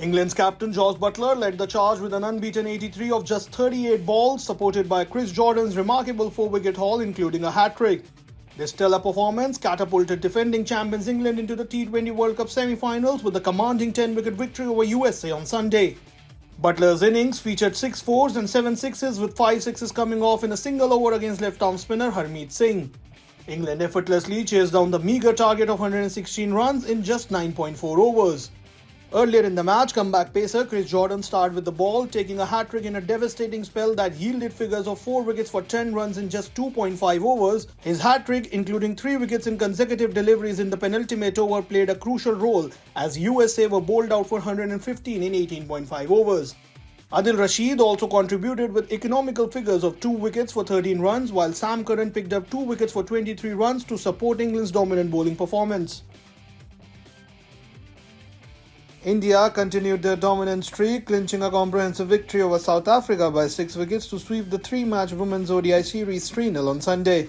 England's captain Jos Buttler led the charge with an unbeaten 83 of just 38 balls, supported by Chris Jordan's remarkable 4-wicket haul, including a hat-trick. This stellar performance catapulted defending champions England into the T20 World Cup semi-finals with a commanding 10-wicket victory over USA on Sunday. Butler's innings featured 6 fours and 7 sixes, with 5 sixes coming off in a single over against left-arm spinner Harmeet Singh. England effortlessly chased down the meagre target of 116 runs in just 9.4 overs. Earlier in the match, comeback pacer Chris Jordan started with the ball, taking a hat-trick in a devastating spell that yielded figures of 4 wickets for 10 runs in just 2.5 overs. His hat-trick, including 3 wickets in consecutive deliveries in the penultimate over, played a crucial role as USA were bowled out for 115 in 18.5 overs. Adil Rashid also contributed with economical figures of 2 wickets for 13 runs, while Sam Curran picked up 2 wickets for 23 runs to support England's dominant bowling performance. India continued their dominant streak, clinching a comprehensive victory over South Africa by 6 wickets to sweep the 3-match Women's ODI series 3-0 on Sunday.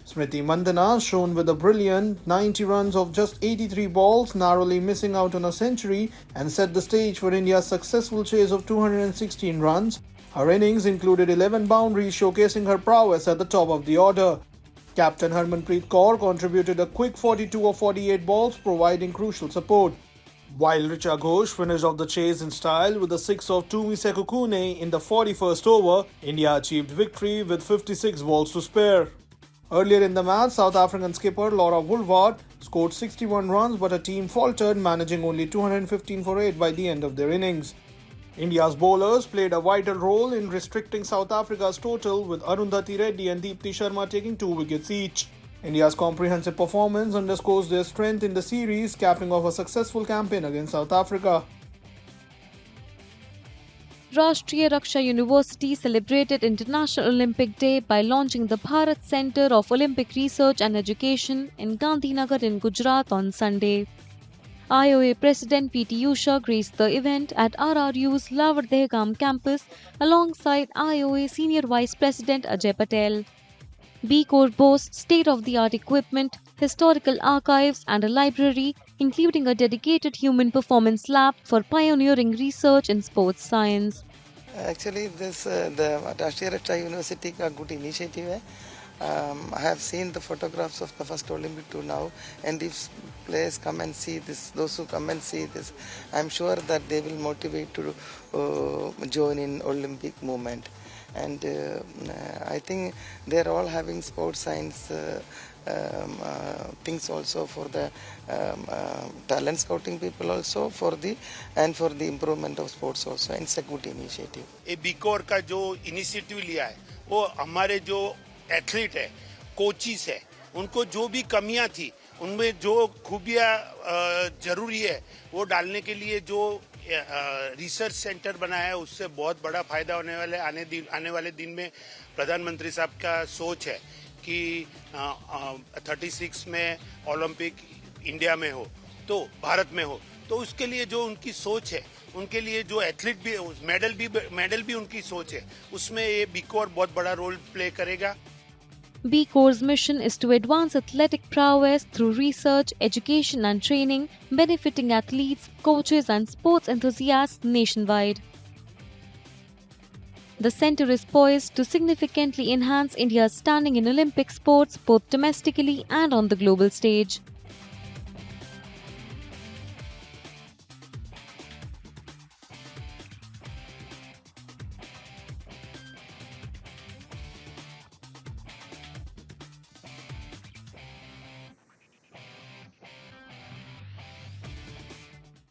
Smriti Mandhana shone with a brilliant 90 runs of just 83 balls, narrowly missing out on a century, and set the stage for India's successful chase of 216 runs. Her innings included 11 boundaries, showcasing her prowess at the top of the order. Captain Harmanpreet Kaur contributed a quick 42 of 48 balls, providing crucial support. While Richa Ghosh finished off the chase in style with a 6 of Tumi Sekukune in the 41st over, India achieved victory with 56 balls to spare. Earlier in the match, South African skipper Laura Woolward scored 61 runs, but her team faltered, managing only 215 for 8 by the end of their innings. India's bowlers played a vital role in restricting South Africa's total, with Arundhati Reddy and Deepti Sharma taking 2 wickets each. India's comprehensive performance underscores their strength in the series, capping off a successful campaign against South Africa. Rashtriya Raksha University celebrated International Olympic Day by launching the Bharat Centre of Olympic Research and Education in Gandhinagar in Gujarat on Sunday. IOA President P.T. Usha graced the event at RRU's Lavar Dehgam campus alongside IOA Senior Vice President Ajay Patel. B Corps boasts state-of-the-art equipment, historical archives and a library, including a dedicated human performance lab for pioneering research in sports science. Actually, the Rashtriya Raksha University is a good initiative. I have seen the photographs of the first Olympic tour now, and if players come and see this, those who come and see this, I am sure that they will motivate to join in Olympic movement. And I think they are all having sports science things also for the talent scouting people also for the improvement of sports also, and it's a good initiative. ये बीकोर का जो initiative लिया है वो हमारे जो athlete है, coaches है, उनको जो भी कमियां थी उनमें जो खूबियां जरूरी है वो डालने के लिए जो रिसर्च सेंटर बनाया है उससे बहुत बड़ा फायदा होने वाले आने वाले दिन में प्रधानमंत्री साहब का सोच है कि 36 में ओलंपिक इंडिया में हो तो भारत में हो, तो उसके लिए जो उनकी सोच है, उनके लिए जो एथलीट भी मेडल भी उनकी सोच है, उसमें ये बीकोर बहुत बड़ा रोल प्ले करेगा. B Corps' mission is to advance athletic prowess through research, education and training, benefiting athletes, coaches and sports enthusiasts nationwide. The centre is poised to significantly enhance India's standing in Olympic sports both domestically and on the global stage.